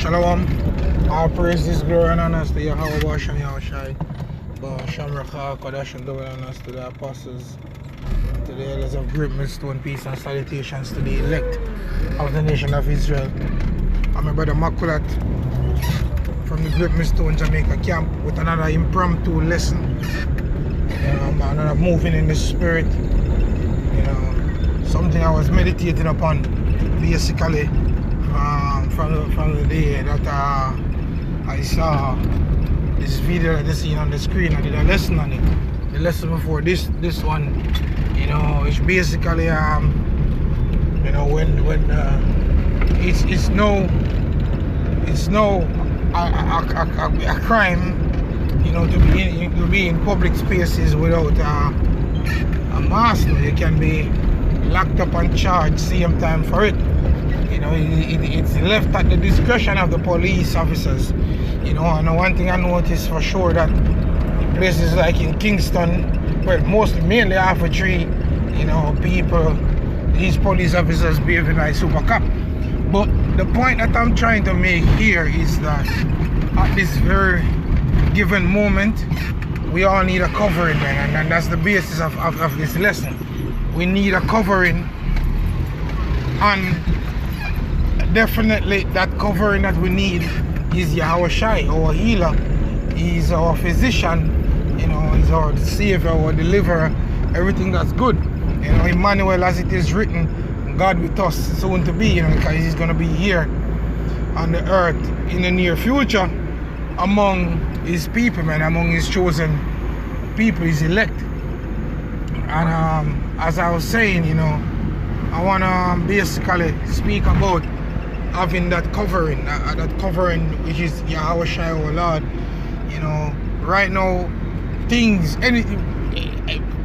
Shalom. All praises, glory, and honor to Yahweh Bashan Yahushai. Shamracha, Kodash, and double honors to the apostles, to the elders of Great Millstone, peace and salutations to the elect of the nation of Israel. I'm my brother Makulat from the Great Millstone, Jamaica camp with another impromptu lesson. Another moving in the spirit. Something I was meditating upon basically from the day that I saw this video that I seen on the screen. I did a lesson on it. The lesson before this one, it's basically when it's no a crime, to be in public spaces without a mask. You can be locked up and charged same time for it. It's left at the discretion of the police officers. And one thing I noticed for sure that places like in Kingston, well, mainly Half a Tree, people, these police officers behaving like super cop. But the point that I'm trying to make here is that at this very given moment, we all need a covering, man, and that's the basis of this lesson. We need a covering, and definitely that covering that we need is Yahushai, our healer. He's our physician, he's our savior, our deliverer, everything that's good. Emmanuel, as it is written, God with us soon to be, because he's going to be here on the earth in the near future among his people, man, among his chosen people, his elect. And as I was saying, I want to basically speak about having that covering which is Yahushai, our Lord. Right now,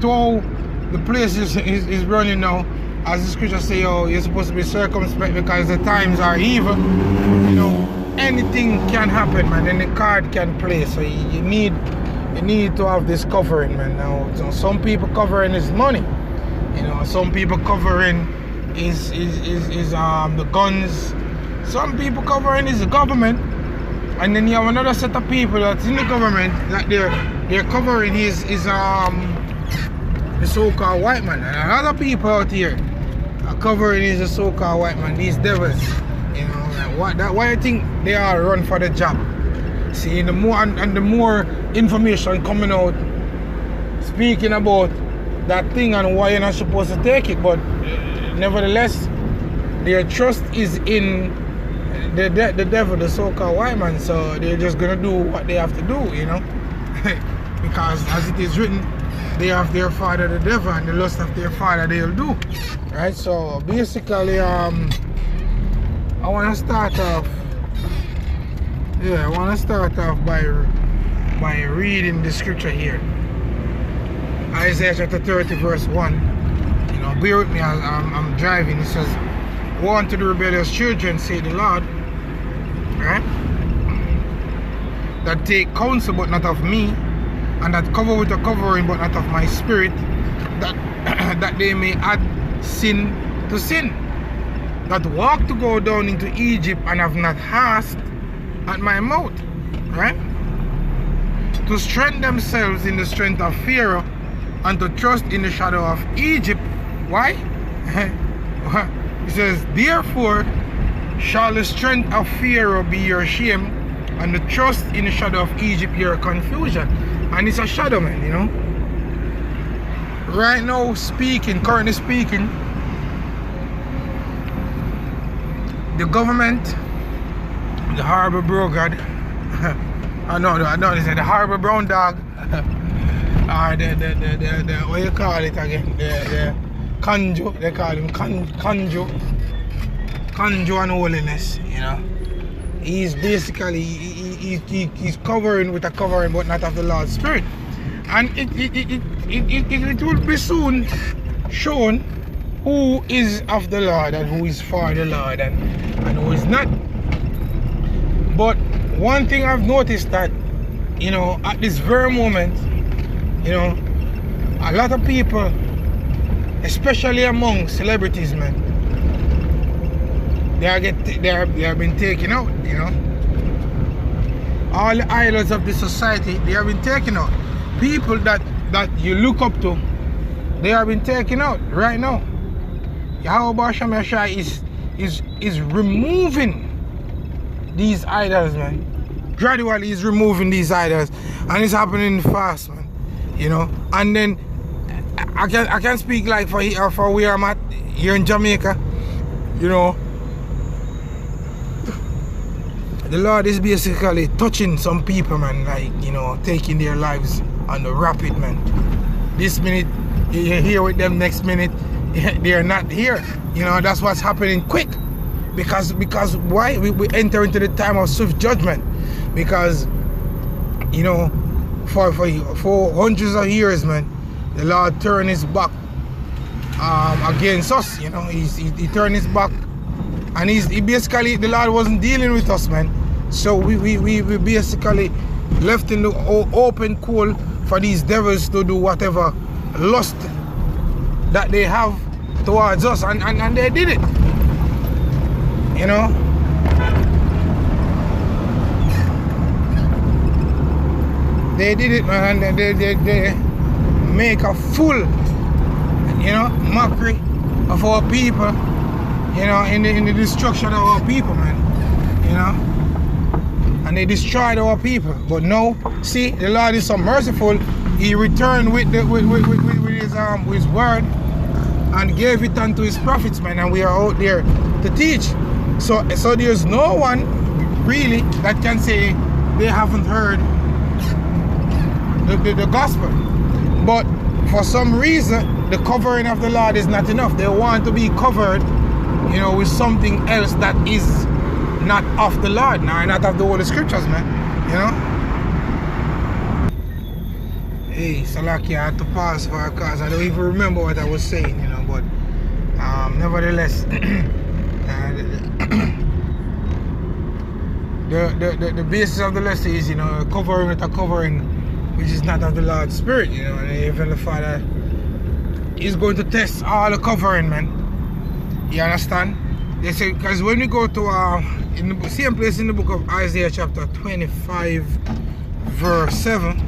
though the place is running now, as the scripture say, you're supposed to be circumspect because the times are evil. Anything can happen, man, and the card can play. So you need to have this covering, man. Now, some people covering is money. Some people covering is the guns. Some people covering is the government, and then you have another set of people that's in the government that their covering is the so-called white man, and other people out here are covering is the so-called white man. These devils, why you think they all run for the job? See, the more information coming out speaking about that thing and why you're not supposed to take it, but nevertheless, their trust is in the devil, the so-called white man. So they're just gonna do what they have to do, because as it is written, they have their father the devil, and the lust of their father they'll do, right? So basically, I want to start off. I want to start off by reading the scripture here. Isaiah chapter 30 verse 1. Bear with me as I'm driving. It says, "Woe unto the rebellious children, say the Lord, right? That take counsel but not of me, and that cover with a covering but not of my spirit, that they may add sin to sin. That walk to go down into Egypt and have not asked at my mouth," right? "To strengthen themselves in the strength of Pharaoh, and to trust in the shadow of Egypt." Why? He says, "Therefore shall the strength of Pharaoh be your shame, and the trust in the shadow of Egypt your confusion." And it's a shadow, man, Right now, currently speaking, the government, the horrible brogad, they say the horrible brown dog, or the what you call it again, the Kanjo, they call him Kanjo and holiness, He's basically, he's covering with a covering but not of the Lord's Spirit. And it will be soon shown who is of the Lord and who is for the Lord and who is not. But one thing I've noticed that, at this very moment, a lot of people, especially among celebrities, man, they have been taken out, you know. All the idols of the society, they have been taken out. People that you look up to, they have been taken out right now. Yahweh Shem Yahshai is removing these idols, man. Gradually he's removing these idols, and it's happening fast, man. You know. And then I can speak like for where I'm at here in Jamaica. You know, the Lord is basically touching some people, man, like, you know, taking their lives on the rapid, man. This minute you're here with them, next minute they're not here. You know, that's what's happening quick. Because why? We enter into the time of swift judgment. Because, you know, for hundreds of years, man, the Lord turned his back against us, you know. He turned his back, and he basically, the Lord wasn't dealing with us, man. So we basically left in the open coal for these devils to do whatever lust that they have towards us, and they did it, you know. They did it, man, and they make a full, you know, mockery of our people, you know, in the destruction of our people, man, you know. And they destroyed our people. But now, see, the Lord is so merciful. He returned with his word and gave it unto his prophets, man, and we are out there to teach. So there's no one really that can say they haven't heard the gospel. But for some reason, the covering of the Lord is not enough. They want to be covered, you know, with something else that is not of the Lord, not of the Holy Scriptures, man, you know. Hey, Salaki, I had to pause for a cause. I don't even remember what I was saying, you know, but nevertheless, the basis of the lesson is, you know, covering with a covering which is not of the Lord's Spirit, you know. And the Heavenly Father is going to test all the covering, man. You understand? They say, because when we go to in the same place in the book of Isaiah chapter 25 verse 7,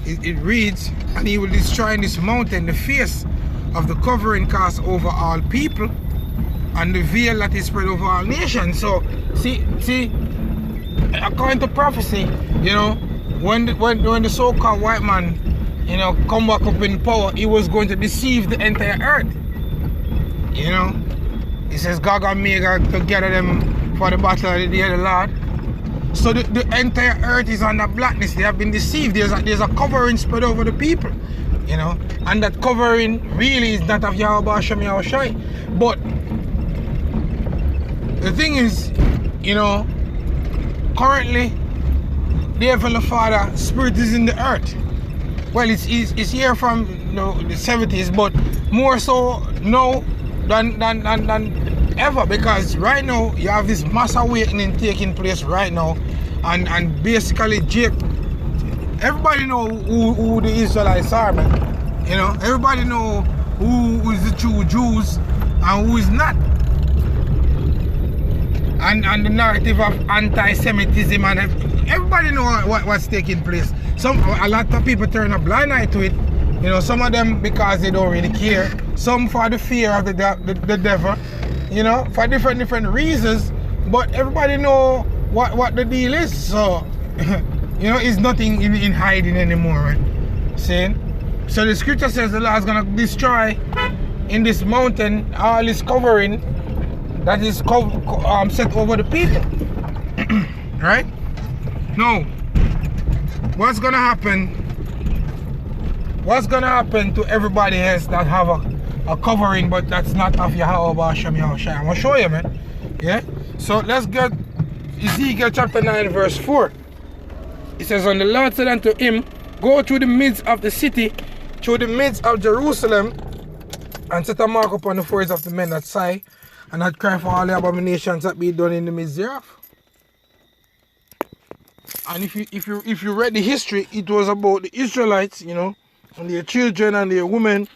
it reads, and he will destroy in this mountain the face of the covering cast over all people, and the veil that is spread over all nations. So see, according to prophecy, you know, when the so-called white man, you know, come back up in power, he was going to deceive the entire earth. You know, he says Gog and Magog to gather them for the battle of the day of the Lord. So the entire earth is under blackness. They have been deceived. There's a covering spread over the people, you know, and that covering really is not of Yahweh Shem Yahshai. But the thing is, you know, currently the Heavenly Father Spirit is in the earth. Well, it's here from, you know, the 70s, but more so now than ever, because right now you have this mass awakening taking place right now, and basically everybody know who the Israelites are, man. You know, everybody know who is the true Jews and who is not. And the narrative of anti-Semitism, and everybody know what's taking place. A lot of people turn a blind eye to it. You know, some of them because they don't really care. Some for the fear of the devil. You know, for different reasons. But everybody know what the deal is. So, you know, it's nothing in hiding anymore, right? See? So the scripture says the Lord is gonna destroy in this mountain all this covering that is set over the people. Right? Now, what's gonna happen? What's gonna happen to everybody else that have a covering but that's not of Yahweh Shem Yahshai? I'm gonna show you, man. Yeah? So let's get Ezekiel chapter 9 verse 4. It says, and the Lord said unto him, go through the midst of the city, through the midst of Jerusalem, and set a mark upon the foreheads of the men that sigh, and that cry for all the abominations that be done in the midst thereof. And if you read the history, it was about the Israelites, you know, and their children and their women.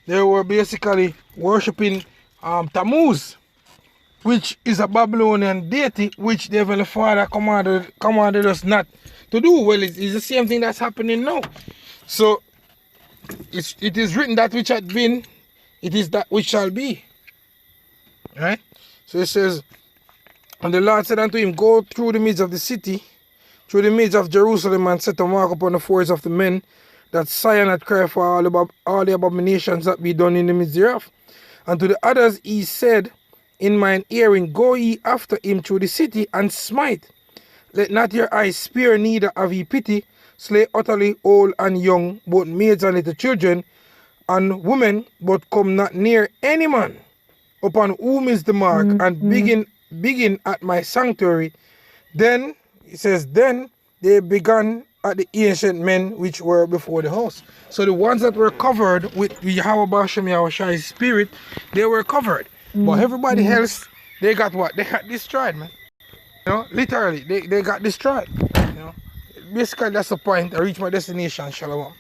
They were basically worshipping Tammuz. which is a Babylonian deity, which the Heavenly Father commanded us not to do. Well, it's the same thing that's happening now. So it is written that which had been, it is that which shall be. Right? So it says, and the Lord said unto him, go through the midst of the city, through the midst of Jerusalem, and set a mark upon the foreheads of the men, that Zion had cried for all the abominations that be done in the midst thereof. And to the others he said in mine hearing, go ye after him through the city, and smite. Let not your eyes spare, neither have ye pity. Slay utterly old and young, both maids and little children, and women, but come not near any man, upon whom is the mark, and begin at my sanctuary. Then, it says, then they began at the ancient men which were before the house. So the ones that were covered with Yahweh Bashem Yahushai's spirit, they were covered. But everybody else, they got what? They got destroyed, man. You know, literally, they got destroyed. You know, basically that's the point. I reached my destination. Shalom.